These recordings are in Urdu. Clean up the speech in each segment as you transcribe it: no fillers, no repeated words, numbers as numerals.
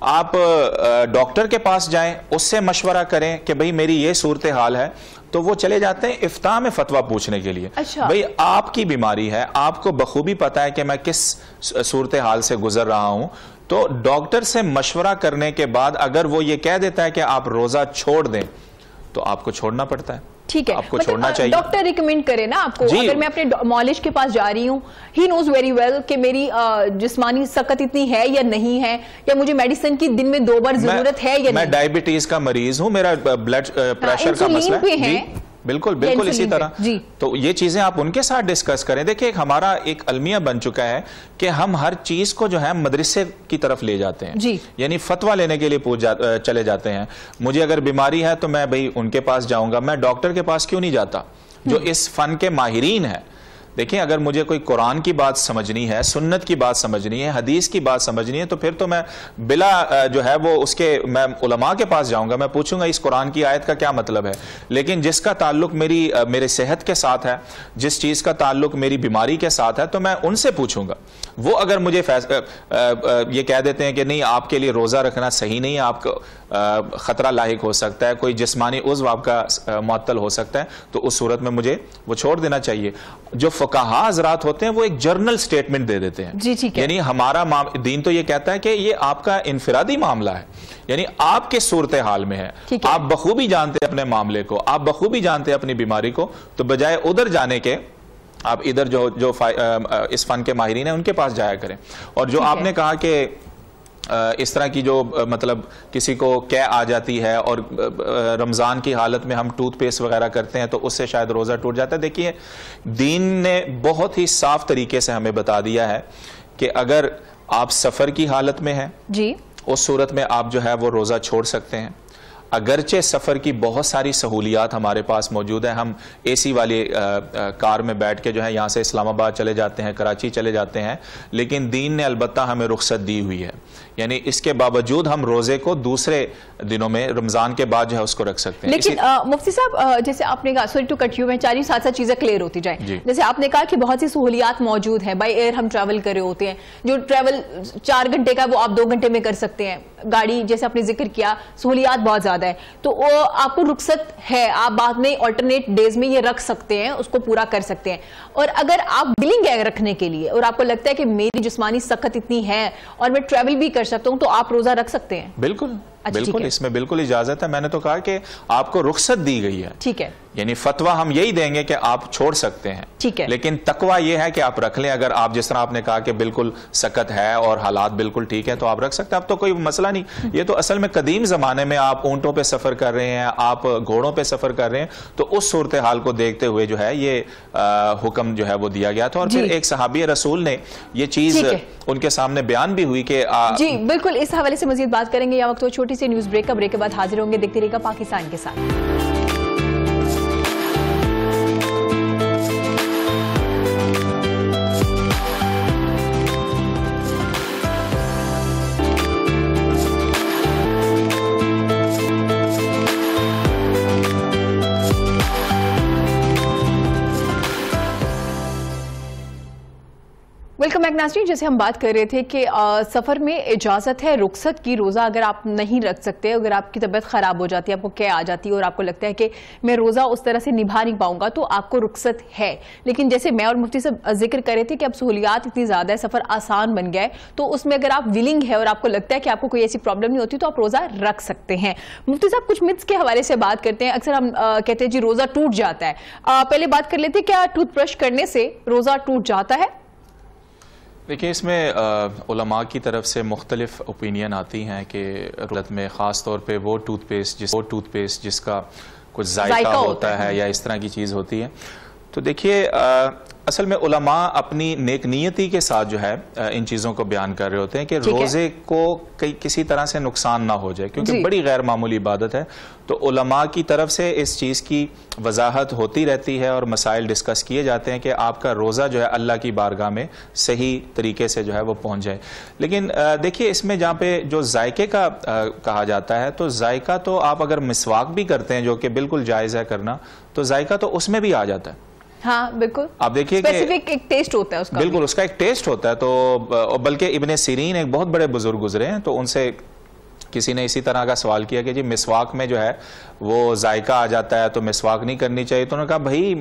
آپ ڈاکٹر کے پاس جائیں, اس سے مشورہ کریں کہ بھئی میری یہ صورتحال ہے, تو وہ چلے جاتے ہیں افتاء میں فتویٰ پوچھنے کے لیے. بھئی آپ کی بیماری ہے, آپ کو بخوبی پتا ہے کہ میں کس صورتحال سے گزر رہا ہوں, تو ڈاکٹر سے مشورہ کرنے کے بعد اگر وہ یہ کہہ دیتا ہے کہ آپ روزہ چھوڑ دیں, تو آپ کو چھوڑنا پڑتا ہے. ٹھیک ہے, آپ کو چھوڑنا چاہیے. ڈاکٹر ریکمینڈ کرے نا آپ کو, اگر میں اپنے معالج کے پاس جا رہی ہوں, ہی نوز ویری ویل کہ میری جسمانی سکت اتنی ہے یا نہیں ہے, یا مجھے میڈیسن کی دن میں 2 بار ضرورت ہے یا نہیں. میں ڈائبٹیز کا مریض ہوں, میرا بلڈ پریشر کا مسئلہ ہے. بالکل بالکل اسی طرح. تو یہ چیزیں آپ ان کے ساتھ ڈسکس کریں. دیکھیں ہمارا ایک المیہ بن چکا ہے کہ ہم ہر چیز کو جو ہے مدرسے کی طرف لے جاتے ہیں, یعنی فتویٰ لینے کے لیے چلے جاتے ہیں. مجھے اگر بیماری ہے تو میں بھئی ان کے پاس جاؤں گا, میں ڈاکٹر کے پاس کیوں نہیں جاتا جو اس فن کے ماہرین ہیں. دیکھیں اگر مجھے کوئی قرآن کی بات سمجھنی ہے, سنت کی بات سمجھنی ہے, حدیث کی بات سمجھنی ہے, تو پھر تو میں بلا جو ہے وہ اس کے میں علماء کے پاس جاؤں گا, میں پوچھوں گا اس قرآن کی آیت کا کیا مطلب ہے. لیکن جس کا تعلق میرے صحت کے ساتھ ہے, جس چیز کا تعلق میری بیماری کے ساتھ ہے, تو میں ان سے پوچھوں گا. وہ اگر مجھے یہ کہہ دیتے ہیں کہ نہیں آپ کے لیے روزہ رکھنا صحیح نہیں ہے, آپ کو خطرہ لاحق ہو سکتا ہے, کوئی جسمانی عضو آپ کا معطل ہو سکتا ہے, تو اس صورت میں مجھے وہ چھوڑ دینا چاہیے. جو فقہاء حضرات ہوتے ہیں وہ ایک جرنل سٹیٹمنٹ دے دیتے ہیں, یعنی ہمارا دین تو یہ کہتا ہے کہ یہ آپ کا انفرادی معاملہ ہے, یعنی آپ کے صورتحال میں ہے, آپ بخوبی جانتے ہیں اپنے معاملے کو, آپ بخوبی جانتے ہیں اپنی بیماری کو, تو بجائے ادھر جانے کے آپ ادھر جو اس فن کے ماہرین ہیں ان کے پاس جایا کریں. اور جو آپ نے کہا کہ اس طرح کی جو مطلب کسی کو قے آ جاتی ہے اور رمضان کی حالت میں ہم ٹوتھ پیسٹ وغیرہ کرتے ہیں تو اس سے شاید روزہ ٹوٹ جاتا ہے. دیکھیے دین نے بہت ہی صاف طریقے سے ہمیں بتا دیا ہے کہ اگر آپ سفر کی حالت میں ہیں اس صورت میں آپ جو ہے وہ روزہ چھوڑ سکتے ہیں. اگرچہ سفر کی بہت ساری سہولیات ہمارے پاس موجود ہیں, ہم اے سی والی کار میں بیٹھ کے جو ہے یہاں سے اسلام آباد چلے جاتے ہیں, کراچی چلے جاتے ہیں, لیکن دین نے البتہ ہمیں رخصت دی ہوئی ہے. یعنی اس کے باوجود ہم روزے کو دوسرے دنوں میں رمضان کے بعد جو ہے اس کو رکھ سکتے ہیں. لیکن مفتی صاحب جیسے آپ نے کہا, سوری ٹو کٹ یو, میں چاہ رہی ہوں ساتھ چیزیں کلیئر ہوتی جائیں. جیسے آپ نے کہا کہ بہت سی سہولیات موجود ہیں, بائی ایئر ہم ٹریول کر رہے ہوتے ہیں, جو ٹریول 4 گھنٹے کا وہ آپ 2 گھنٹے میں کر سکتے ہیں. گاڑی جیسے آپ نے ذکر کیا, سہولیات بہت زیادہ ہے, تو وہ آپ کو رخصت ہے, آپ بعد میں آلٹرنیٹ ڈیز میں یہ رکھ سکتے ہیں, اس کو پورا کر سکتے ہیں. اور اگر آپ ولنگ ہے رکھنے کے لیے اور آپ کو لگتا ہے کہ میری جسمانی سکت اتنی ہے اور میں ٹریول بھی کر سکتا ہوں, تو آپ روزہ رکھ سکتے ہیں. بالکل بالکل, اس میں بالکل اجازت ہے. میں نے تو کہا کہ آپ کو رخصت دی گئی ہے. ٹھیک ہے, یعنی فتویٰ ہم یہی دیں گے کہ آپ چھوڑ سکتے ہیں. ٹھیک ہے, لیکن تقویٰ یہ ہے کہ آپ رکھ لیں. اگر آپ جس طرح آپ نے کہا کہ بالکل سکت ہے اور حالات بالکل ٹھیک ہے تو آپ رکھ سکتے ہیں, اب تو کوئی مسئلہ نہیں. یہ تو اصل میں قدیم زمانے میں آپ اونٹوں پہ سفر کر رہے ہیں, آپ گھوڑوں پہ سفر کر رہے ہیں, تو اس صورتحال کو دیکھتے ہوئے جو ہے یہ حکم جو ہے وہ دیا گیا تھا. اور پھر ایک صحابی رسول نے یہ چیز ان کے سامنے بیان بھی ہوئی کہ جی بالکل, اس حوالے سے مزید بات کریں گے. یا وقت وہ چھوٹی سی نیوز بریک, بریک کے بعد حاضر ہوں گے. دیکھتے رہیے گا پاکستان کے ساتھ. ویلکم بیک ناظرین. جیسے ہم بات کر رہے تھے کہ سفر میں اجازت ہے رخصت کی, روزہ اگر آپ نہیں رکھ سکتے, اگر آپ کی طبیعت خراب ہو جاتی ہے, آپ کو قے آ جاتی ہے اور آپ کو لگتا ہے کہ میں روزہ اس طرح سے نبھا نہیں پاؤں گا, تو آپ کو رخصت ہے. لیکن جیسے میں اور مفتی سے ذکر کر رہے تھے کہ اب سہولیات اتنی زیادہ ہے, سفر آسان بن گیا ہے, تو اس میں اگر آپ ولنگ ہے اور آپ کو لگتا ہے کہ آپ کو کوئی ایسی پرابلم نہیں ہوتی, تو آپ روزہ رکھ سکتے ہیں. مفتی صاحب کچھ متس کے حوالے سے بات کرتے ہیں. اکثر ہم کہتے ہیں جی روزہ ٹوٹ جاتا ہے. پہلے بات کر لیتے, کیا ٹوتھ برش کرنے سے روزہ ٹوٹ جاتا ہے؟ دیکھیں اس میں علماء کی طرف سے مختلف اوپینین آتی ہیں کہ رخصت میں خاص طور پہ وہ ٹوتھ پیسٹ جس کا کچھ ذائقہ ہوتا ہے یا اس طرح کی چیز ہوتی ہے. تو دیکھیے اصل میں علماء اپنی نیک نیتی کے ساتھ جو ہے ان چیزوں کو بیان کر رہے ہوتے ہیں کہ روزے کو کسی طرح سے نقصان نہ ہو جائے, کیونکہ بڑی غیر معمولی عبادت ہے. تو علماء کی طرف سے اس چیز کی وضاحت ہوتی رہتی ہے اور مسائل ڈسکس کیے جاتے ہیں کہ آپ کا روزہ جو ہے اللہ کی بارگاہ میں صحیح طریقے سے جو ہے وہ پہنچ جائے. لیکن دیکھیے اس میں جہاں پہ جو ذائقے کا کہا جاتا ہے, تو ذائقہ تو آپ اگر مسواک بھی کرتے ہیں جو کہ بالکل جائز ہے کرنا, تو ذائقہ تو اس میں بھی آ جاتا ہے. ہاں بالکل, آپ دیکھیے کہ ایک ٹیسٹ ہوتا ہے اس کا, بالکل اس کا ایک ٹیسٹ ہوتا ہے. تو بلکہ ابن سیرین ایک بہت بڑے بزرگ گزرے ہیں, تو ان سے کسی نے اسی طرح کا سوال کیا کہ جی مسواک میں جو ہے وہ ذائقہ آ جاتا ہے تو مسواک نہیں کرنی چاہیے. تو انہوں نے کہا بھائی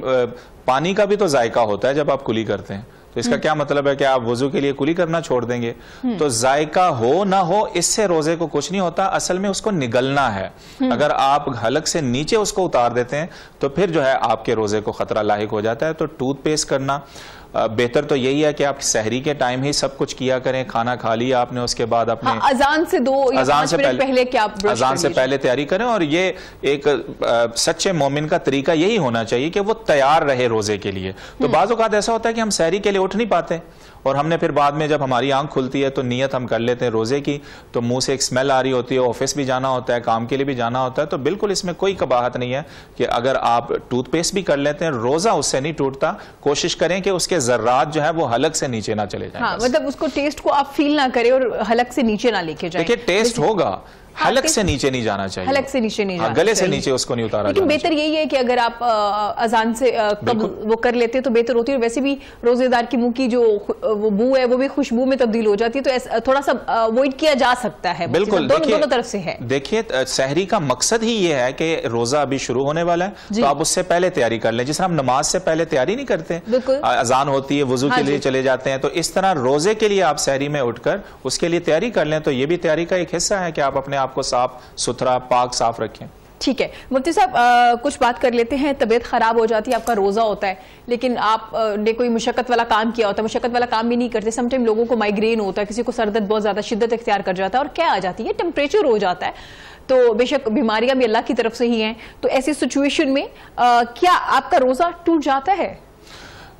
پانی کا بھی تو ذائقہ ہوتا ہے جب آپ کلی کرتے ہیں, تو اس کا کیا مطلب ہے کہ آپ وضو کے لیے کلی کرنا چھوڑ دیں گے؟ تو ذائقہ ہو نہ ہو اس سے روزے کو کچھ نہیں ہوتا, اصل میں اس کو نگلنا ہے. اگر آپ حلق سے نیچے اس کو اتار دیتے ہیں تو پھر جو ہے آپ کے روزے کو خطرہ لاحق ہو جاتا ہے. تو ٹوتھ پیسٹ کرنا بہتر تو یہی ہے کہ آپ سحری کے ٹائم ہی سب کچھ کیا کریں, کھانا کھا لیا آپ نے, اس کے بعد اپنے اذان سے 2 یا 5 منٹ پہلے کیا اذان سے پہلے تیاری کریں. اور یہ ایک سچے مومن کا طریقہ یہی ہونا چاہیے کہ وہ تیار رہے روزے کے لیے. تو بعض اوقات ایسا ہوتا ہے کہ ہم سحری کے لیے اٹھ نہیں پاتے اور ہم نے پھر بعد میں جب ہماری آنکھ کھلتی ہے تو نیت ہم کر لیتے ہیں روزے کی, تو منہ سے ایک سمیل آ رہی ہوتی ہے, آفس بھی جانا ہوتا ہے, کام کے لیے بھی جانا ہوتا ہے. تو بالکل اس میں کوئی قباحت نہیں ہے کہ اگر آپ ٹوتھ پیسٹ بھی کر لیتے ہیں, روزہ اس سے نہیں ٹوٹتا. کوشش کریں کہ اس کے ذرات جو ہے وہ حلق سے نیچے نہ چلے جائیں. مطلب اس کو ٹیسٹ کو آپ فیل نہ کریں اور حلق سے نیچے نہ لے کے جائیں. دیکھیں ٹیسٹ ہوگا, حلق سے نیچے نہیں جانا چاہیے, حلق سے نیچے نہیں جانا گلے سے نیچے اس کو نہیں اتارا. لیکن بہتر یہی ہے کہ اگر آپ اذان سے وہ کر لیتے تو بہتر ہوتی ہے. اور ویسے بھی روزے دار کی منہ کی جو وہ بو ہے وہ بھی خوشبو میں تبدیل ہو جاتی ہے, تو تھوڑا سا اوائڈ کیا جا سکتا ہے. بالکل, دونوں طرف سے ہے. دیکھیے سحری کا مقصد ہی یہ ہے کہ روزہ ابھی شروع ہونے والا ہے, تو آپ اس سے پہلے تیاری کر لیں. جس طرح ہم نماز سے پہلے تیاری نہیں کرتے, اذان ہوتی ہے وضو کے لیے چلے جاتے ہیں, تو اس طرح روزے کے لیے آپ سحری میں اٹھ کر اس کے لیے تیاری کر لیں. تو یہ بھی تیاری کا ایک حصہ ہے کہ آپ اپنے آپ کو صاف ستھرا پاک صاف رکھیں. ٹھیک ہے مفتی صاحب, کچھ بات کر لیتے ہیں. طبیعت خراب ہو جاتی ہے, آپ کا روزہ ہوتا ہے, لیکن آپ نے کوئی مشقت والا کام کیا ہوتا ہے, مشقت والا کام بھی نہیں کرتے. سم ٹائم لوگوں کو مائگرین ہوتا ہے, کسی کو سر درد بہت زیادہ شدت اختیار کر جاتا ہے, اور کیا آ جاتی ہے, ٹیمپریچر ہو جاتا ہے. تو بے شک بیماریاں بھی اللہ کی طرف سے ہی ہیں. تو ایسی سچویشن میں کیا آپ کا روزہ ٹوٹ جاتا ہے؟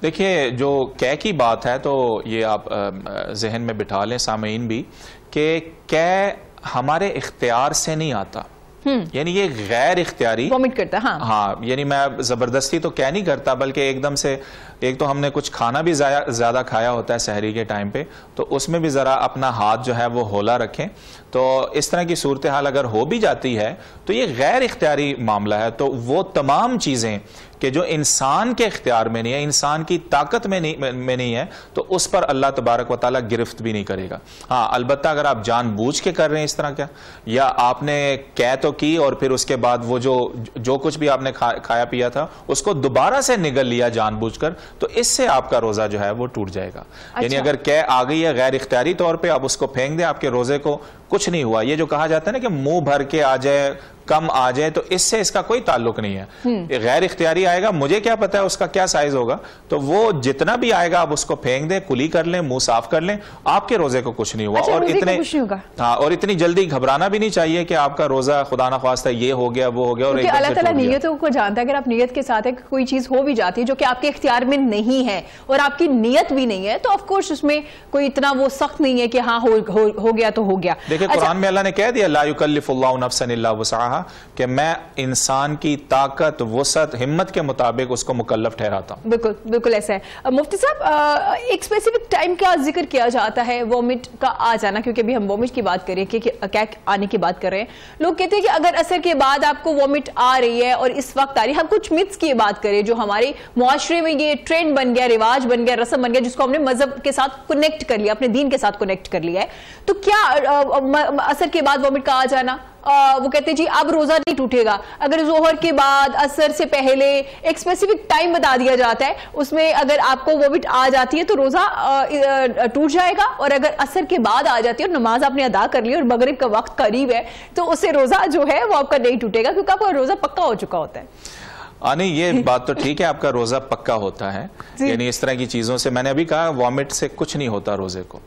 دیکھیے جو قے کی بات ہے تو یہ آپ ذہن میں بٹھا لیں سامعین بھی, کہ قے ہمارے اختیار سے نہیں آتا, یعنی یہ غیر اختیاری وامٹ کرتا ہے. ہاں, یعنی میں زبردستی تو کہہ نہیں کرتا, بلکہ ایک دم سے ایک تو ہم نے کچھ کھانا بھی زیادہ کھایا ہوتا ہے سحری کے ٹائم پہ, تو اس میں بھی ذرا اپنا ہاتھ جو ہے وہ ہولا رکھیں. تو اس طرح کی صورتحال اگر ہو بھی جاتی ہے تو یہ غیر اختیاری معاملہ ہے. تو وہ تمام چیزیں کہ جو انسان کے اختیار میں نہیں ہے, انسان کی طاقت میں نہیں ہے, تو اس پر اللہ تبارک و تعالیٰ گرفت بھی نہیں کرے گا. ہاں البتہ اگر آپ جان بوجھ کے کر رہے ہیں اس طرح, کیا یا آپ نے قے تو کی اور پھر اس کے بعد وہ جو کچھ بھی آپ نے کھایا پیا تھا اس کو دوبارہ سے نگل لیا جان بوجھ کر, تو اس سے آپ کا روزہ جو ہے وہ ٹوٹ جائے گا. یعنی اگر قے آ گئی ہے غیر اختیاری طور پہ, آپ اس کو پھینک دیں, آپ کے روزے کو کچھ نہیں ہوا. یہ جو کہا جاتا ہے نا کہ منہ بھر کے آ جائے کم آ جائے, تو اس سے اس کا کوئی تعلق نہیں ہے. غیر اختیاری آئے گا, مجھے کیا پتا ہے اس کا کیا سائز ہوگا, تو وہ جتنا بھی آئے گا آپ اس کو پھینک دیں, کلی کر لیں, منہ صاف کر لیں, آپ کے روزے کو کچھ نہیں ہوا. اور اتنی جلدی گھبرانا بھی نہیں چاہیے کہ آپ کا روزہ خدا نخواستہ یہ ہو گیا وہ ہو گیا. اور اللہ تعالیٰ نیتوں کو جانتا ہے. اگر آپ نیت کے ساتھ کوئی چیز ہو بھی جاتی ہے جو کہ آپ کے اختیار میں نہیں ہے اور آپ کی نیت بھی نہیں ہے, تو آف کورس اس میں کوئی اتنا وہ سخت نہیں ہے کہ ہاں ہو گیا تو ہو گیا. دیکھیں قرآن میں اللہ نے کہہ دیا لا یکلف اللہ نفسا الا وسعها, کہ میں انسان کی طاقت وسعت ہمت کے مطابق اس کو مکلف ٹھہراتا ہوں. بالکل ایسا ہے. مفتی صاحب ایک اسپیسیفک ٹائم کا ذکر کیا جاتا ہے وامٹ کا آ جانا, کیونکہ ابھی ہم وامٹ کی بات کر رہے ہیں, کہ آنے کی بات کر رہے ہیں. لوگ کہتے ہیں کہ اگر عصر کے بعد آپ کو وامٹ آ رہی ہے اور اس وقت آ رہی ہے, ہم کچھ متس کی بات کریں جو ہمارے معاشرے میں یہ ٹرینڈ بن گیا, رواج بن گیا, رسم بن گیا, جس کو ہم نے مذہب کے ساتھ کنیکٹ کر لیا, اپنے دین کے ساتھ کنیکٹ کر لیا ہے. تو کیا عصر کے بعد وامٹ کا آ جانا, وہ کہتے ہیں جی اب روزہ نہیں ٹوٹے گا. اگر ظہر کے بعد عصر سے پہلے ایک اسپیسیفک ٹائم بتا دیا جاتا ہے, اس میں اگر آپ کو وامٹ آ جاتی ہے تو روزہ ٹوٹ جائے گا, اور اگر عصر کے بعد آ جاتی ہے اور نماز آپ نے ادا کر لی اور مغرب کا وقت قریب ہے, تو اس سے روزہ جو ہے وہ آپ کا نہیں ٹوٹے گا, کیونکہ آپ کا روزہ پکا ہو چکا ہوتا ہے. نہیں یہ بات تو ٹھیک ہے, آپ کا روزہ پکا ہوتا ہے. یعنی اس طرح کی چیزوں سے, میں نے ابھی کہا وامٹ سے کچھ نہیں ہوتا روزے کو,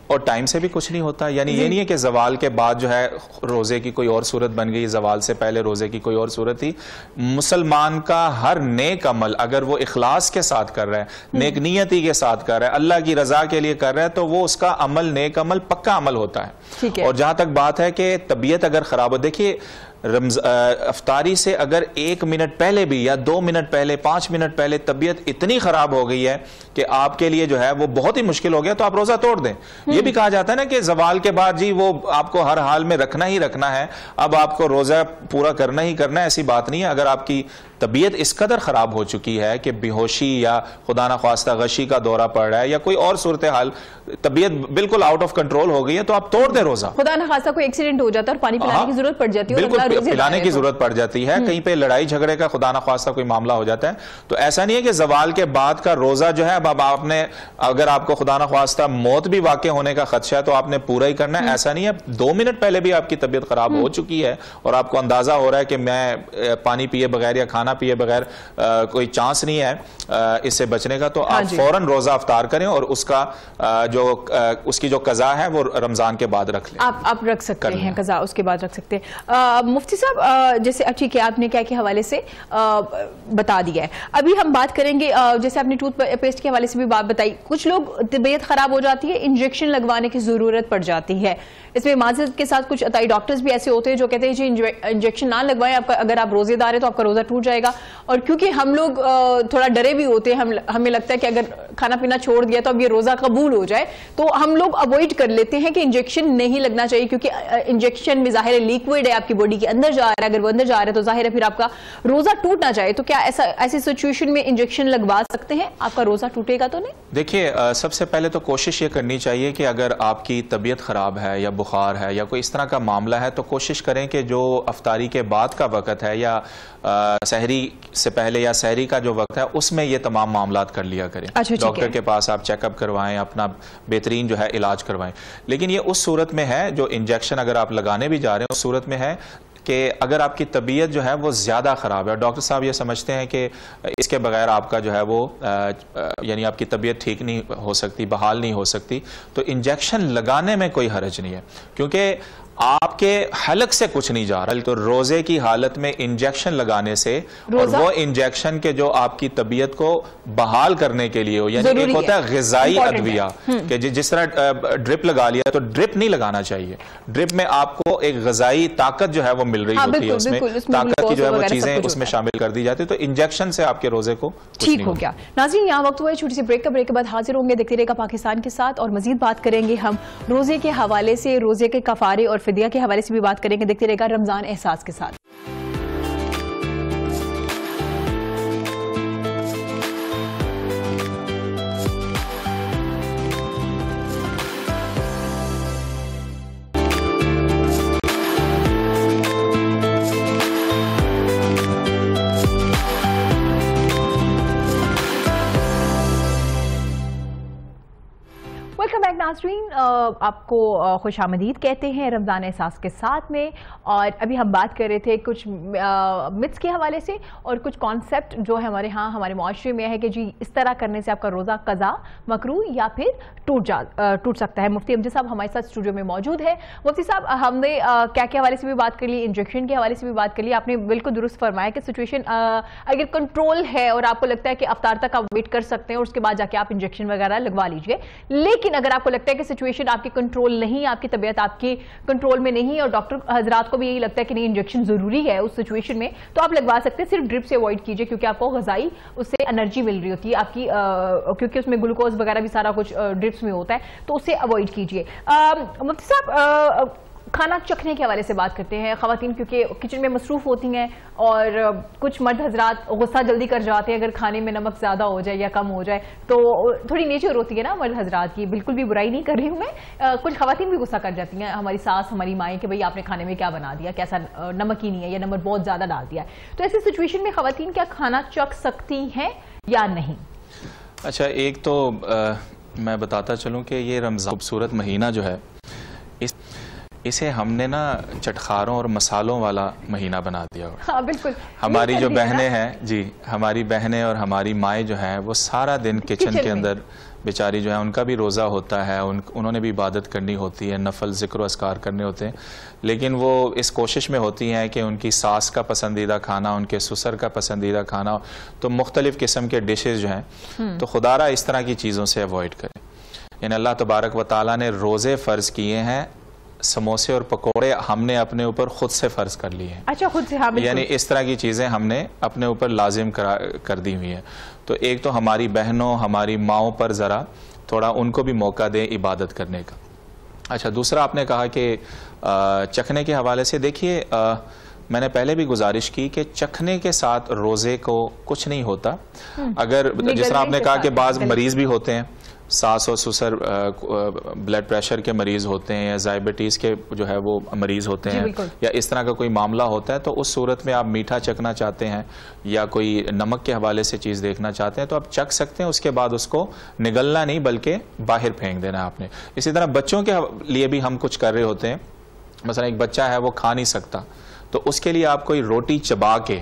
اور ٹائم سے بھی کچھ نہیں ہوتا. یعنی یہ نہیں ہے کہ زوال کے بعد جو ہے روزے کی کوئی اور صورت بن گئی, زوال سے پہلے روزے کی کوئی اور صورت تھی. مسلمان کا ہر نیک عمل اگر وہ اخلاص کے ساتھ کر رہا ہے, نیک نیتی کے ساتھ کر رہا ہے, اللہ کی رضا کے لیے کر رہا ہے, تو وہ اس کا عمل نیک عمل پکا عمل ہوتا ہے. اور جہاں تک بات ہے کہ طبیعت اگر خراب ہو, دیکھیے افطاری سے اگر 1 منٹ پہلے بھی یا 2 منٹ پہلے 5 منٹ پہلے طبیعت اتنی خراب ہو گئی ہے کہ آپ کے لیے جو ہے وہ بہت ہی مشکل ہو گیا, تو آپ روزہ توڑ دیں. یہ بھی کہا جاتا ہے نا کہ زوال کے بعد جی وہ آپ کو ہر حال میں رکھنا ہی رکھنا ہے, اب آپ کو روزہ پورا کرنا ہی کرنا ہے, ایسی بات نہیں ہے. اگر آپ کی طبیعت اس قدر خراب ہو چکی ہے کہ بے ہوشی یا خدا نخواستہ غشی کا دورہ پڑ رہا ہے یا کوئی اور صورتحال طبیعت بالکل آؤٹ آف کنٹرول ہو گئی ہے تو آپ توڑ دیں روزہ. خدا نخواستہ کوئی ایکسیڈنٹ ہو جاتا ہے اور پانی پلانے کی ضرورت پڑ جاتی ہے, بالکل پلانے کی ضرورت پڑ جاتی ہے, کہیں پہ لڑائی جھگڑے کا خدا نخواستہ کوئی معاملہ ہو جاتا ہے, تو ایسا نہیں ہے کہ زوال کے بعد کا روزہ جو ہے اب آپ نے, اگر آپ کو خدا نخواستہ موت بھی واقع ہونے کا خدشہ ہے تو آپ نے پورا ہی کرنا ہے. ایسا نہیں ہے, 2 منٹ پہلے بھی آپ کی طبیعت خراب ہو چکی ہے اور آپ کو اندازہ ہو رہا ہے کہ میں پانی پیے بغیر یا کھانا پیے بغیر کوئی چانس نہیں ہے اس سے بچنے کا, تو آپ فوراً روزہ افطار کریں اور اس کی جو قضا ہے وہ رمضان کے بعد رکھ لیں. آپ رکھ سکتے ہیں قضا, اس کے بعد رکھ سکتے ہیں. مفتی صاحب جیسے ٹھیک ہے آپ نے کیا کے حوالے سے بتا دیا ہے, ابھی ہم بات کریں گے جیسے آپ نے ٹوتھ پیسٹ کے حوالے سے بھی بات بتائی, کچھ لوگ طبیعت خراب ہو جاتی ہے, انجیکشن لگوانے کی ضرورت پڑ جاتی ہے. اس میں معذرت کے ساتھ کچھ عطائی ڈاکٹرز بھی ایسے ہوتے ہیں جو کہتے ہیں جی انجیکشن نہ لگوائیں, اگر آپ روزے دار ہیں تو آپ کا روزہ ٹوٹ جائے گا. اور کیونکہ ہم لوگ تھوڑا ڈرے بھی ہوتے ہیں, ہمیں لگتا ہے کہ اگر کھانا پینا چھوڑ دیا تو اب یہ روزہ قبول ہو جائے, تو ہم لوگ اوائڈ کر لیتے ہیں کہ انجیکشن نہیں لگنا چاہیے, کیونکہ انجیکشن میں ظاہر ہے لیکوڈ ہے, آپ کی باڈی کے اندر جا رہا ہے, اگر وہ اندر جا رہا ہے تو ظاہر ہے پھر آپ کا روزہ ٹوٹ نہ جائے. تو کیا ایسی سچویشن میں انجیکشن لگوا سکتے ہیں, آپ کا روزہ ٹوٹے گا تو نہیں؟ دیکھیے سب سے پہلے تو کوشش یہ کرنی چاہیے کہ اگر آپ کی طبیعت خراب ہے یا بخار ہے یا کوئی اس طرح کا معاملہ ہے تو کوشش کریں کہ جو افطاری کے بعد کا وقت ہے یا سحری سے پہلے یا سحری کا جو وقت ہے اس میں یہ تمام معاملات کر لیا کریں. ڈاکٹر کے پاس آپ چیک اپ کروائیں, اپنا بہترین جو ہے علاج کروائیں. لیکن یہ اس صورت میں ہے, جو انجیکشن اگر آپ لگانے بھی جا رہے ہیں اس صورت میں ہے کہ اگر آپ کی طبیعت جو ہے وہ زیادہ خراب ہے, ڈاکٹر صاحب یہ سمجھتے ہیں کہ اس کے بغیر آپ کا جو ہے وہ یعنی آپ کی طبیعت ٹھیک نہیں ہو سکتی, بحال نہیں ہو سکتی, تو انجیکشن لگانے میں کوئی حرج نہیں ہے, کیونکہ آپ کے حلق سے کچھ نہیں جا رہا. تو روزے کی حالت میں انجیکشن لگانے سے, اور وہ انجیکشن کے جو آپ کی طبیعت کو بحال کرنے کے لیے ہو, یعنی ایک ہوتا ہے غذائی ادویہ کہ جس طرح ڈرپ لگا لیا, تو ڈرپ نہیں لگانا چاہیے. ڈرپ میں آپ کو ایک غذائی طاقت جو ہے وہ مل رہی ہوتی ہے, اس میں طاقت کی جو ہے وہ چیزیں اس میں شامل کر دی جاتی, تو انجیکشن سے آپ کے روزے کو ٹھیک ہو گیا. ناظرین یہاں وقت ہوا ہے چھوٹی سی بریک کا, بریک کے بعد حاضر ہوں گے دیکھتے رہے گا پاکستان کے ساتھ, اور مزید بات کریں گے ہم روزے کے حوالے سے, روزے کے کفارے اور فدیہ کے حوالے سے بھی بات کریں گے. دیکھتے رہے گا رمضان احساس کے ساتھ. ناظرین آپ کو خوش آمدید کہتے ہیں رمضان احساس کے ساتھ میں, اور ابھی ہم بات کر رہے تھے کچھ متس کے حوالے سے اور کچھ کانسیپٹ جو ہے ہمارے معاشرے میں ہے کہ جی اس طرح کرنے سے آپ کا روزہ قضا, مکروہ یا پھر ٹوٹ سکتا ہے. مفتی امجد صاحب ہمارے ساتھ اسٹوڈیو میں موجود ہے. مفتی صاحب ہم نے کیا کے حوالے سے بھی بات کر لی, انجیکشن کے حوالے سے بھی بات کر لی. آپ نے بالکل درست فرمایا کہ سچویشن اگر کنٹرول ہے اور آپ کو لگتا ہے کہ افطار تک آپ ویٹ کر سکتے ہیں اور اس کے بعد جا کے آپ انجیکشن وغیرہ لگوا لیجئے, لیکن اگر آپ کو لگتا ہے کہ سچویشن آپ کی کنٹرول نہیں, آپ کی طبیعت آپ کی کنٹرول میں نہیں, اور ڈاکٹر حضرات کو بھی یہی لگتا ہے کہ نہیں انجیکشن ضروری ہے اس سچویشن میں, تو آپ لگوا سکتے ہیں. صرف ڈرپ سے اوائڈ کیجئے کیونکہ آپ کو غذائی اس سے انرجی مل رہی ہوتی ہے آپ کی, کیونکہ اس میں گلوکوز وغیرہ بھی سارا کچھ ڈرپس میں ہوتا ہے, تو اسے اوائڈ کیجئے. مفتی صاحب کھانا چکھنے کے حوالے سے بات کرتے ہیں. خواتین کیونکہ کچن میں مصروف ہوتی ہیں اور کچھ مرد حضرات غصہ جلدی کر جاتے ہیں اگر کھانے میں نمک زیادہ ہو جائے یا کم ہو جائے, تو تھوڑی نیچر ہوتی ہے نا مرد حضرات کی, بالکل بھی برائی نہیں کر رہی ہوں میں, کچھ خواتین بھی غصہ کر جاتی ہیں, ہماری ساس ہماری مائیں کہ بھئی آپ نے کھانے میں کیا بنا دیا, کیسا نمک ہی نہیں ہے یا نمک بہت زیادہ ڈال دیا ہے. تو ایسی سچویشن میں خواتین کیا کھانا چکھ سکتی ہیں یا نہیں؟ اچھا, ایک تو میں بتاتا چلوں کہ یہ رمضان خوبصورت مہینہ جو ہے اسے ہم نے نا چٹخاروں اور مسالوں والا مہینہ بنا دیا. ہاں بالکل. ہماری جو بہنیں ہیں, جی ہماری بہنیں اور ہماری مائیں جو ہیں وہ سارا دن کچن کے اندر بیچاری جو ہے, ان کا بھی روزہ ہوتا ہے, انہوں نے بھی عبادت کرنی ہوتی ہے, نفل ذکر و اذکار کرنے ہوتے ہیں, لیکن وہ اس کوشش میں ہوتی ہیں کہ ان کی ساس کا پسندیدہ کھانا, ان کے سسر کا پسندیدہ کھانا, تو مختلف قسم کے ڈشز جو ہیں, تو خدارہ اس طرح کی چیزوں سے اوائڈ کریں. یعنی اللہ تبارک و تعالیٰ نے روزے فرض کیے ہیں, سموسے اور پکوڑے ہم نے اپنے اوپر خود سے فرض کر لیے ہیں. اچھا, خود سے. یعنی اس طرح کی چیزیں ہم نے اپنے اوپر لازم کر دی ہوئی ہیں. تو ایک تو ہماری بہنوں, ہماری ماؤں پر ذرا تھوڑا ان کو بھی موقع دیں عبادت کرنے کا. اچھا, دوسرا آپ نے کہا کہ چکھنے کے حوالے سے, دیکھیے میں نے پہلے بھی گزارش کی کہ چکھنے کے ساتھ روزے کو کچھ نہیں ہوتا. اگر جس طرح آپ نے کہا کہ بعض مریض بھی ہوتے ہیں، سانس اور سسر بلڈ پریشر کے مریض ہوتے ہیں، یا ذائبٹیز کے جو ہے وہ مریض ہوتے ہیں، یا اس طرح کا کوئی معاملہ ہوتا ہے، تو اس صورت میں آپ میٹھا چکھنا چاہتے ہیں یا کوئی نمک کے حوالے سے چیز دیکھنا چاہتے ہیں تو آپ چکھ سکتے ہیں. اس کے بعد اس کو نگلنا نہیں بلکہ باہر پھینک دینا ہے آپ نے. اسی طرح بچوں کے لیے بھی ہم کچھ کر رہے ہوتے ہیں. مثلا ایک بچہ ہے وہ کھا نہیں سکتا، تو اس کے لیے آپ کوئی روٹی چبا کے،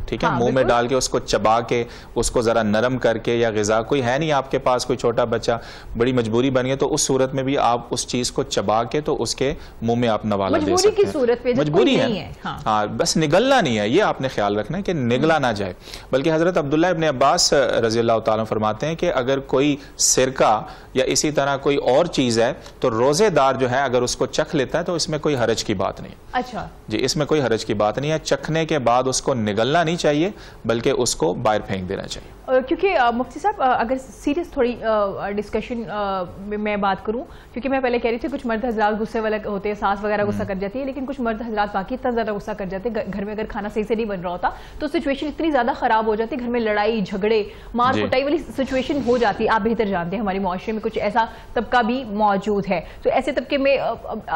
ٹھیک ہے، منہ میں ڈال کے اس کو چبا کے اس کو ذرا نرم کر کے، یا غذا کوئی ہے نہیں آپ کے پاس، کوئی چھوٹا بچہ بڑی مجبوری بن گئی، تو اس صورت میں بھی آپ اس چیز کو چبا کے تو اس کے منہ میں آپ نوالا دے سکتے ہیں. مجبوری کی صورت میں مجبوری ہے، ہاں، بس نگلنا نہیں ہے. یہ آپ نے خیال رکھنا ہے کہ نگلا نہ جائے. بلکہ حضرت عبداللہ ابن عباس رضی اللہ تعالیٰ فرماتے ہیں کہ اگر کوئی سرکہ یا اسی طرح کوئی اور چیز ہے تو روزے دار جو ہے اگر اس کو چکھ لیتا ہے تو اس میں کوئی حرج کی بات نہیں. اچھا جی، اس میں کوئی حرج کی بات نہیں ہے. چکھنے کے بعد اس کو نگلنا نہیں چاہیے بلکہ اس کو باہر پھینک دینا چاہیے. کیونکہ مفتی صاحب اگر سیریس تھوڑی ڈسکشن میں بات کروں، کیونکہ میں پہلے کہہ رہی تھی کچھ مرد حضرات غصے والے ہوتے ہیں، ساس وغیرہ غصہ کر جاتی ہے، لیکن کچھ مرد حضرات باقی اتنا زیادہ غصہ کر جاتے ہیں گھر میں اگر کھانا صحیح سے نہیں بن رہا ہوتا تو سچویشن اتنی زیادہ خراب ہو جاتی ہے، گھر میں لڑائی جھگڑے مار کٹائی والی سچویشن ہو جاتی ہے. آپ بہتر جانتے ہیں ہمارے معاشرے میں کچھ ایسا طبقہ بھی موجود ہے. تو ایسے طبقے میں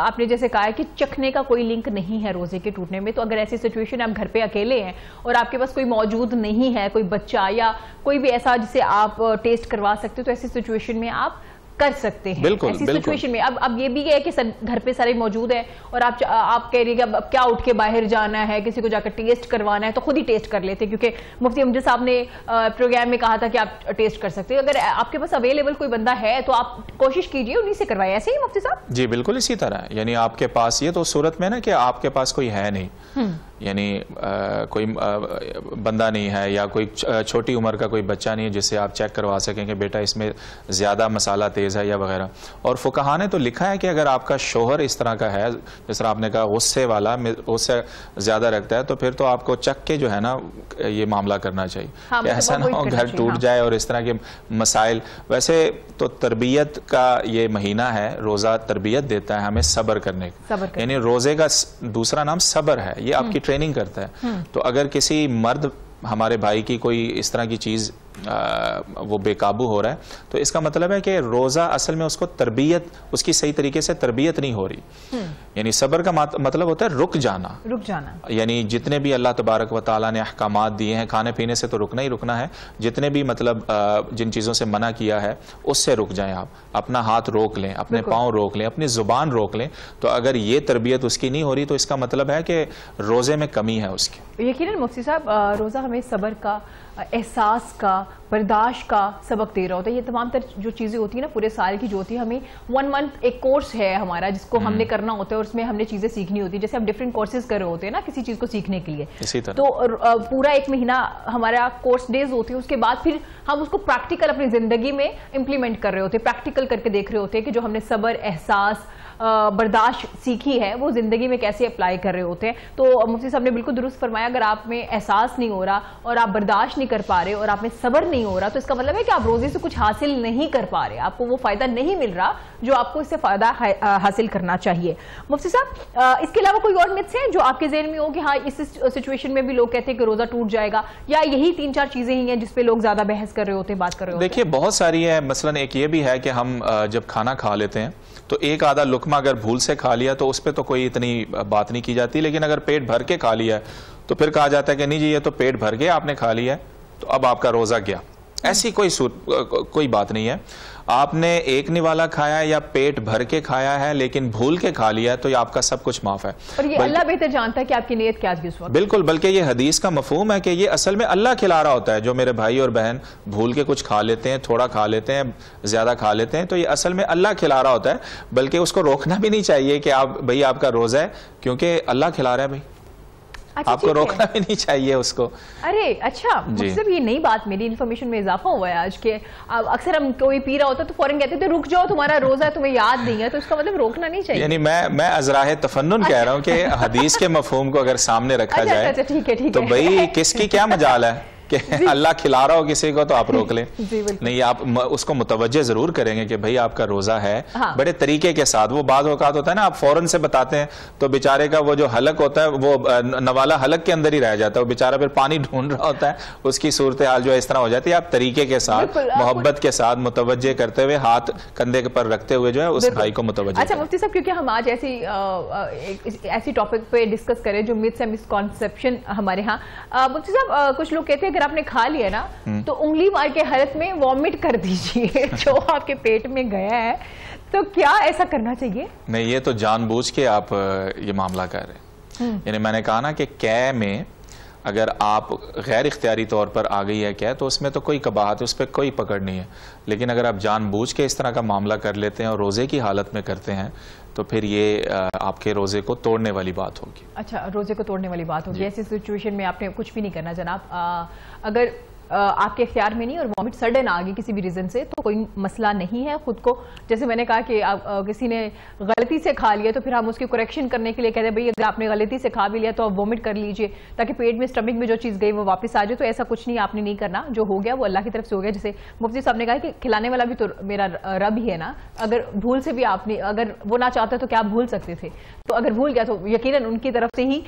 آپ نے جیسے کہا ہے کہ چکھنے کا کوئی لنک نہیں ہے روزے کے ٹوٹنے میں، تو اگر ایسی سچویشن آپ گھر پہ اکیلے ہیں اور آپ کے پاس کوئی موجود نہیں ہے، کوئی بچہ یا کوئی بھی ایسا جسے آپ ٹیسٹ کروا سکتے ہو، تو ایسی سچویشن میں آپ کر سکتے ہیں. ایسی سچویشن میں اب یہ بھی ہے کہ گھر پہ سارے موجود ہیں اور آپ کہہ رہی ہیں کہ اب کیا اٹھ کے باہر جانا ہے، کسی کو جا کر ٹیسٹ کروانا ہے، تو خود ہی ٹیسٹ کر لیتے، کیونکہ مفتی امجد صاحب نے پروگرام میں کہا تھا کہ آپ ٹیسٹ کر سکتے ہیں. اگر آپ کے پاس اویلیبل کوئی بندہ ہے تو آپ کوشش کیجئے انہی سے کروائے. ایسے ہی مفتی صاحب؟ جی بالکل اسی طرح. یعنی آپ کے پاس یہ تو صورت میں نا کہ آپ کے پاس کوئی ہے نہیں، یعنی کوئی بندہ نہیں ہے یا کوئی چھوٹی عمر کا کوئی بچہ نہیں ہے جس سے آپ چیک کروا سکیں کہ بیٹا اس میں زیادہ مسالہ تیز ہے یا وغیرہ. اور فقہاء نے تو لکھا ہے کہ اگر آپ کا شوہر اس طرح کا ہے، جس طرح آپ نے کہا غصے والا، غصے زیادہ رکھتا ہے، تو پھر تو آپ کو چک کے جو ہے نا یہ معاملہ کرنا چاہیے کہ ایسا نہ ہو گھر ٹوٹ جائے اور اس طرح کے مسائل. ویسے تو تربیت کا یہ مہینہ ہے، روزہ تربیت دیتا ہے ہمیں صبر کرنے کا، یعنی روزے کا دوسرا نام صبر ہے. یہ آپ کی ٹریننگ کرتا ہے. تو اگر کسی مرد ہمارے بھائی کی کوئی اس طرح کی چیز وہ بے قابو ہو رہا ہے تو اس کا مطلب ہے کہ روزہ اصل میں اس کو تربیت، اس کی صحیح طریقے سے تربیت نہیں ہو رہی. یعنی صبر کا مطلب ہوتا ہے رک جانا. یعنی جتنے بھی اللہ تبارک و تعالیٰ نے احکامات دیے ہیں، کھانے پینے سے تو رکنا ہی رکنا ہے، جتنے بھی مطلب جن چیزوں سے منع کیا ہے اس سے رک جائیں. آپ اپنا ہاتھ روک لیں، اپنے پاؤں روک لیں، اپنی زبان روک لیں. تو اگر یہ تربیت اس کی نہیں ہو رہی تو اس کا مطلب ہے کہ روزے میں کمی ہے اس کی. یقیناً مفتی صاحب روزہ ہمیں صبر کا، احساس کا، برداشت کا سبق دے رہا ہوتا ہے. یہ تمام تر جو چیزیں ہوتی ہیں نا پورے سال کی جو ہوتی ہے، ہمیں 1 منتھ ایک کورس ہے ہمارا جس کو ہم نے کرنا ہوتا ہے اور اس میں ہم نے چیزیں سیکھنی ہوتی ہے. جیسے ہم ڈیفرنٹ کورسز کر رہے ہوتے ہیں نا کسی چیز کو سیکھنے کے لیے، تو پورا 1 مہینہ ہمارا کورس ڈیز ہوتی ہے. اس کے بعد پھر ہم اس کو پریکٹیکل اپنی زندگی میں امپلیمنٹ کر رہے ہوتے ہیں، پریکٹیکل کر کے دیکھ رہے ہوتے ہیں کہ جو ہم نے صبر، احساس، برداشت سیکھی ہے وہ زندگی میں کیسے اپلائی کر رہے ہوتے ہیں. تو مفتی صاحب نے بالکل درست فرمایا، اگر آپ میں احساس نہیں ہو رہا اور آپ برداشت نہیں کر پا رہے اور آپ میں صبر نہیں ہو رہا تو اس کا مطلب ہے کہ آپ روزے سے کچھ حاصل نہیں کر پا رہے، آپ کو وہ فائدہ نہیں مل رہا جو آپ کو اس سے فائدہ حاصل کرنا چاہیے. مفتی صاحب اس کے علاوہ کوئی اور متس ہیں جو آپ کے ذہن میں ہو کہ ہاں اس سچویشن میں بھی لوگ کہتے ہیں کہ روزہ ٹوٹ جائے گا، یا یہی 3-4 چیزیں ہی ہیں جس پہ لوگ زیادہ بحث کر رہے ہوتے ہیں، بات کر رہے ہوتے ہیں؟ دیکھیے بہت ساری ہے. مثلا ایک یہ بھی ہے کہ ہم جب کھانا کھا لیتے ہیں تو ایک آدھا لقمہ اگر بھول سے کھا لیا تو اس پہ تو کوئی اتنی بات نہیں کی جاتی، لیکن اگر پیٹ بھر کے کھا لیا ہے تو پھر کہا جاتا ہے کہ نہیں جی یہ تو پیٹ بھر کے آپ نے کھا لیا ہے تو اب آپ کا روزہ گیا. ایسی کوئی بات نہیں ہے. آپ نے ایک نوالا کھایا ہے یا پیٹ بھر کے کھایا ہے لیکن بھول کے کھا لیا ہے تو یہ آپ کا سب کچھ معاف ہے. اور یہ اللہ بہتر جانتا ہے کہ آپ کی نیت کیا تھی اس وقت. بالکل، بلکہ یہ حدیث کا مفہوم ہے کہ یہ اصل میں اللہ کھلا رہا ہوتا ہے. جو میرے بھائی اور بہن بھول کے کچھ کھا لیتے ہیں، تھوڑا کھا لیتے ہیں، زیادہ کھا لیتے ہیں، تو یہ اصل میں اللہ کھلا رہا ہوتا ہے. بلکہ اس کو روکنا بھی نہیں چاہیے کہ آپ کا روزہ ہے کیونکہ اللہ کھلا رہا ہے بھائی، آپ کو روکنا بھی نہیں چاہیے اس کو. ارے اچھا، مطلب یہ نئی بات، میری انفارمیشن میں اضافہ ہوا ہے آج کے. اکثر ہم کوئی پی رہا ہوتا ہے تو فوراً کہتے ہیں رک جاؤ تمہارا روزہ ہے تمہیں یاد نہیں ہے، تو اس کا مطلب روکنا نہیں چاہیے. یعنی میں ازراہ تفنن کہہ رہا ہوں کہ حدیث کے مفہوم کو اگر سامنے رکھا جائے تو بھائی کس کی کیا مجال ہے کہ اللہ کھلا رہا ہو کسی کو تو آپ روک لیں. نہیں, آپ اس کو متوجہ ضرور کریں گے کہ بھئی آپ کا روزہ ہے, بڑے طریقے کے ساتھ. وہ بعض اوقات ہوتا ہے نا, آپ فوراً سے بتاتے ہیں تو بیچارے کا وہ جو حلق ہوتا ہے وہ نوالا حلق کے اندر ہی رہ جاتا ہے, وہ بیچارہ پھر پانی ڈھونڈ رہا ہوتا ہے, اس کی صورتحال جو ہے اس طرح ہو جاتی ہے. آپ طریقے کے ساتھ, محبت کے ساتھ, متوجہ کرتے ہوئے, ہاتھ کندھے پر رکھتے ہوئے جو ہے اس بھائی کو متوجہ. اچھا مفتی صاحب, کیونکہ ہم آج ایسی ٹاپک پہ ڈسکس کریں جو متس اینڈ مسکنسیپشن ہمارے ہاں. مفتی صاحب, کچھ لوگ کہتے ہیں اگر آپ نے کھا لیا نا تو انگلی مار کے حالت میں وامٹ کر دیجئے جو آپ کے پیٹ میں گیا ہے, تو کیا ایسا کرنا چاہیے؟ نہیں, یہ تو جان بوجھ کے آپ یہ معاملہ کر رہے ہیں. یعنی میں نے کہا نا کہ قے میں اگر آپ غیر اختیاری طور پر آ گئی ہے قے, تو اس میں تو کوئی قباحت ہے, اس پہ کوئی پکڑ نہیں ہے. لیکن اگر آپ جان بوجھ کے اس طرح کا معاملہ کر لیتے ہیں اور روزے کی حالت میں کرتے ہیں تو پھر یہ آپ کے روزے کو توڑنے والی بات ہوگی. اچھا, روزے کو توڑنے والی بات ہوگی. ایسی سچویشن میں آپ نے کچھ بھی نہیں کرنا جناب. اگر آپ کے اختیار میں نہیں اور وامٹ سڈن آ گئی کسی بھی ریزن سے تو کوئی مسئلہ نہیں ہے. خود کو, جیسے میں نے کہا کہ کسی نے غلطی سے کھا لیا تو پھر ہم اس کی کریکشن کرنے کے لیے کہتے ہیں بھئی اگر آپ نے غلطی سے کھا بھی لیا تو آپ وامٹ کر لیجئے تاکہ پیٹ میں اسٹمک میں جو چیز گئی وہ واپس آ جائے. تو ایسا کچھ نہیں, آپ نے نہیں کرنا. جو ہو گیا وہ اللہ کی طرف سے ہو گیا. جیسے مفتی صاحب نے کہا کہ کھلانے والا بھی تو میرا رب ہی ہے نا. اگر بھول سے بھی آپ نے, اگر وہ نہ چاہتے تو کیا آپ بھول سکتے تھے؟ تو اگر بھول گیا تو یقیناً ان کی طرف سے ہی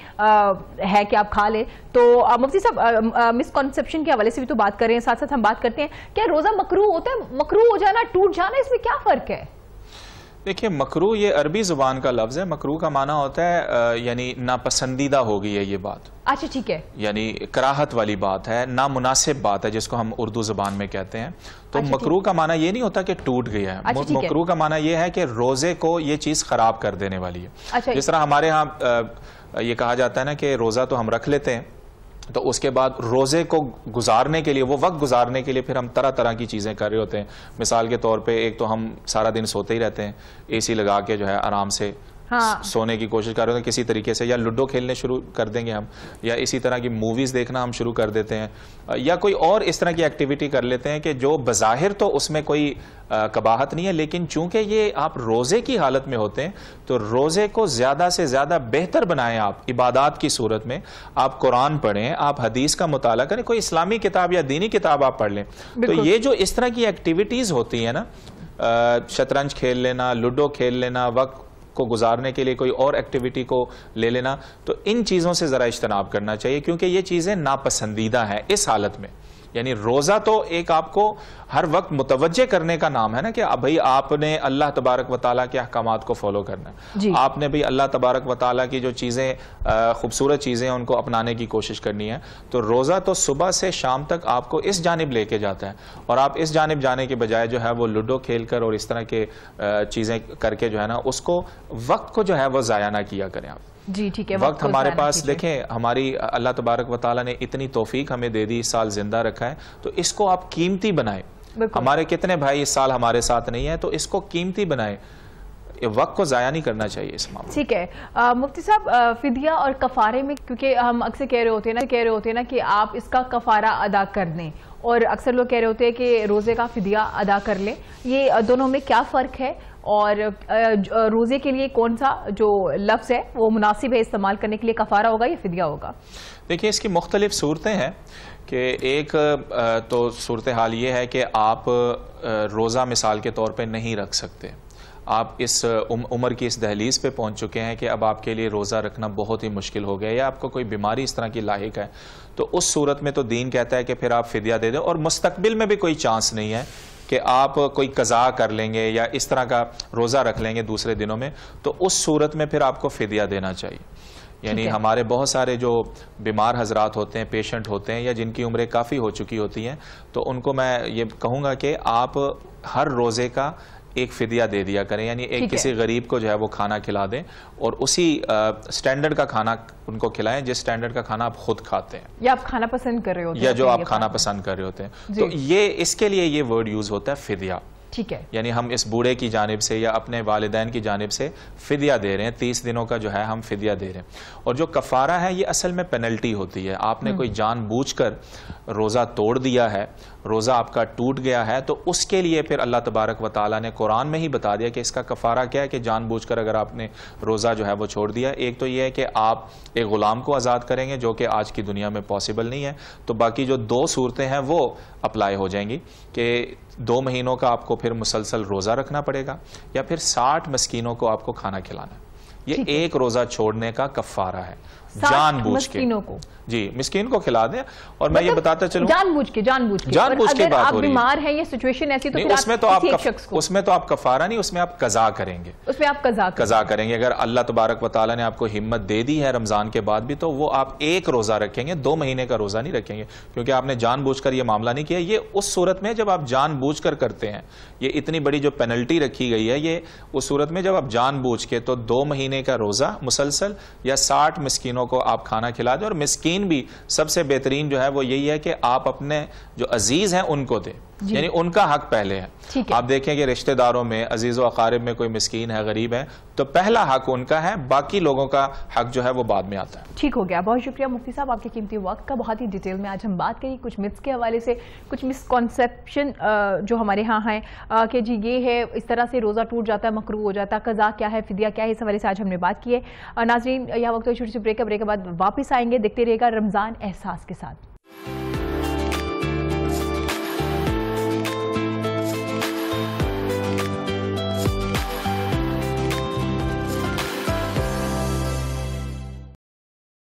ہے کہ آپ کھا لیں. تو مفتی صاحب, مسکنسیپشن کے حوالے سے بھی تو بات کر رہے ہیں, ساتھ ساتھ ہم بات کرتے ہیں کیا روزہ مکروہ ہوتا ہے؟ مکروہ ہو جانا, ٹوٹ جانا, اس میں کیا فرق ہے؟ دیکھیں, مکروہ یہ عربی زبان کا لفظ ہے. مکروہ کا معنی ہوتا ہے یعنی ناپسندیدہ ہو گئی ہے یہ بات. اچھا ٹھیک ہے, یعنی کراہت والی بات ہے, نامناسب بات ہے, جس کو ہم اردو زبان میں کہتے ہیں. تو مکروہ کا معنی یہ نہیں ہوتا کہ ٹوٹ گیا ہے. مکروہ کا معنی یہ ہے کہ روزے کو یہ چیز خراب کر دینے والی ہے. جس طرح ہمارے ہاں یہ کہا جاتا ہے نا کہ روزہ تو ہم رکھ لیتے ہیں, تو اس کے بعد روزے کو گزارنے کے لیے, وہ وقت گزارنے کے لیے پھر ہم طرح طرح کی چیزیں کر رہے ہوتے ہیں. مثال کے طور پہ ایک تو ہم سارا دن سوتے ہی رہتے ہیں, اے سی لگا کے جو ہے آرام سے سونے کی کوشش کر رہے ہیں کسی طریقے سے, یا لوڈو کھیلنے شروع کر دیں گے ہم, یا اسی طرح کی موویز دیکھنا ہم شروع کر دیتے ہیں, یا کوئی اور اس طرح کی ایکٹیویٹی کر لیتے ہیں کہ جو بظاہر تو اس میں کوئی قباحت نہیں ہے, لیکن چونکہ یہ آپ روزے کی حالت میں ہوتے ہیں تو روزے کو زیادہ سے زیادہ بہتر بنائیں. آپ عبادات کی صورت میں آپ قرآن پڑھیں, آپ حدیث کا مطالعہ کریں, کوئی اسلامی کتاب یا دینی کتاب آپ پڑھ لیں. تو یہ جو اس طرح کی ایکٹیویٹیز ہوتی ہیں نا, شطرنج کھیل لینا, لوڈو کھیل لینا, وقت کو گزارنے کے لیے کوئی اور ایکٹیویٹی کو لے لینا, تو ان چیزوں سے ذرا اجتناب کرنا چاہیے, کیونکہ یہ چیزیں ناپسندیدہ ہیں اس حالت میں. یعنی روزہ تو ایک آپ کو ہر وقت متوجہ کرنے کا نام ہے نا, کہ بھئی آپ نے اللہ تبارک و تعالیٰ کے احکامات کو فالو کرنا ہے. آپ نے بھئی اللہ تبارک و تعالیٰ کی جو چیزیں خوبصورت چیزیں ہیں ان کو اپنانے کی کوشش کرنی ہے. تو روزہ تو صبح سے شام تک آپ کو اس جانب لے کے جاتا ہے, اور آپ اس جانب جانے کے بجائے جو ہے وہ لوڈو کھیل کر اور اس طرح کے چیزیں کر کے جو ہے نا, اس کو وقت کو جو ہے وہ ضائع نہ کیا کریں آپ. جی ٹھیک ہے, وقت ہمارے پاس دیکھیں, ہماری اللہ تبارک و تعالیٰ نے اتنی توفیق ہمیں دے دی, اس سال زندہ رکھا ہے, تو اس کو آپ قیمتی بنائیں. ہمارے کتنے بھائی اس سال ہمارے ساتھ نہیں ہیں, تو اس کو قیمتی بنائیں, وقت کو ضائع نہیں کرنا چاہیے اس معاملے. ٹھیک ہے مفتی صاحب, فدیہ اور کفارے میں, کیونکہ ہم اکثر کہہ رہے ہوتے ہیں نا کہ آپ اس کا کفارہ ادا کر دیں, اور اکثر لوگ کہہ رہے ہوتے ہیں کہ روزے کا فدیہ ادا کر لیں. یہ دونوں میں کیا فرق ہے, اور روزے کے لیے کون سا جو لفظ ہے وہ مناسب ہے استعمال کرنے کے لیے, کفارہ ہوگا یا فدیہ ہوگا؟ دیکھیں, اس کی مختلف صورتیں ہیں کہ ایک تو صورتحال یہ ہے کہ آپ روزہ مثال کے طور پہ نہیں رکھ سکتے, آپ اس عمر کی اس دہلیز پہ پہنچ چکے ہیں کہ اب آپ کے لیے روزہ رکھنا بہت ہی مشکل ہو گیا, یا آپ کو کوئی بیماری اس طرح کی لاحق ہے, تو اس صورت میں تو دین کہتا ہے کہ پھر آپ فدیہ دے دیں, اور مستقبل میں بھی کوئی چانس نہیں ہے کہ آپ کوئی قضا کر لیں گے یا اس طرح کا روزہ رکھ لیں گے دوسرے دنوں میں, تو اس صورت میں پھر آپ کو فدیہ دینا چاہیے. یعنی ہمارے بہت سارے جو بیمار حضرات ہوتے ہیں, پیشنٹ ہوتے ہیں, یا جن کی عمریں کافی ہو چکی ہوتی ہیں, تو ان کو میں یہ کہوں گا کہ آپ ہر روزے کا ایک فدیہ دے دیا کریں, یعنی ایک کسی غریب کو جو ہے وہ کھانا کھلا دیں, اور اسی سٹینڈرڈ کا کھانا ان کو کھلائیں جس سٹینڈرڈ کا کھانا آپ خود کھاتے ہیں, یا آپ کھانا پسند کر رہے ہوتے ہیں, یا جو آپ کھانا پسند کر رہے ہوتے ہیں. تو یہ اس کے لیے یہ ورڈ یوز ہوتا ہے فدیہ. ٹھیک ہے، یعنی ہم اس بوڑھے کی جانب سے یا اپنے والدین کی جانب سے فدیہ دے رہے ہیں، 30 دنوں کا جو ہے ہم فدیہ دے رہے ہیں. اور جو کفارہ ہے یہ اصل میں پینلٹی ہوتی ہے. آپ نے کوئی جان بوجھ کر روزہ توڑ دیا ہے، روزہ آپ کا ٹوٹ گیا ہے، تو اس کے لیے پھر اللہ تبارک و تعالیٰ نے قرآن میں ہی بتا دیا کہ اس کا کفارہ کیا ہے کہ جان بوجھ کر اگر آپ نے روزہ جو ہے وہ چھوڑ دیا. ایک تو یہ ہے کہ آپ ایک غلام کو آزاد کریں گے جو کہ آج کی دنیا میں پاسبل نہیں ہے. تو باقی جو 2 صورتیں ہیں وہ اپلائی ہو جائیں گی کہ 2 مہینوں کا آپ کو پھر مسلسل روزہ رکھنا پڑے گا یا پھر 60 مسکینوں کو آپ کو کھانا کھلانا ہے. یہ ایک روزہ چھوڑنے کا کفارہ ہے جان بوجھ کے. جی مسکین کو کھلا دیں. اور میں یہ بتاتا چلوں جان بوجھ کے بات ہو رہی ہے. بیمار ہیں یہ سچویشن ایسی تو اس میں تو آپ کفارہ نہیں، اس میں آپ قضا کریں گے. اس میں آپ قضا کریں گے. اگر اللہ تبارک و تعالیٰ نے آپ کو ہمت دے دی ہے رمضان کے بعد بھی تو وہ آپ ایک روزہ رکھیں گے، 2 مہینے کا روزہ نہیں رکھیں گے، کیونکہ آپ نے جان بوجھ کر یہ معاملہ نہیں کیا. یہ اس صورت میں جب آپ جان بوجھ کر کرتے ہیں، یہ اتنی بڑی جو پینلٹی رکھی گئی ہے یہ اس صورت میں جب آپ جان بوجھ کے تو 2 مہینے کا روزہ مسلسل یا 60 مسکینوں کو آپ کھانا کھلا دیں. اور مسکین بھی سب سے بہترین جو ہے وہ یہی ہے کہ آپ اپنے جو عزیز ہیں ان کو دیں، یعنی ان کا حق پہلے ہے. آپ دیکھیں کہ رشتہ داروں میں، عزیز و اقارب میں کوئی مسکین ہے، غریب ہے، تو پہلا حق ان کا ہے، باقی لوگوں کا حق جو ہے وہ بعد میں آتا ہے. ٹھیک ہو گیا. بہت شکریہ مفتی صاحب آپ کے قیمتی وقت کا. بہت ہی ڈیٹیل میں آج ہم بات کری کچھ متس کے حوالے سے، کچھ مسکنسیپشن جو ہمارے ہاں ہیں کہ جی یہ ہے اس طرح سے روزہ ٹوٹ جاتا ہے، مکروہ ہو جاتا ہے، قضا کیا ہے، فدیہ کیا ہے، اس حوالے سے آج ہم نے بات کی ہے. ناظرین یہاں وقت چھوٹی سی بریک کے بعد واپس آئیں گے. دیکھتے رہے گا رمضان احساس کے ساتھ.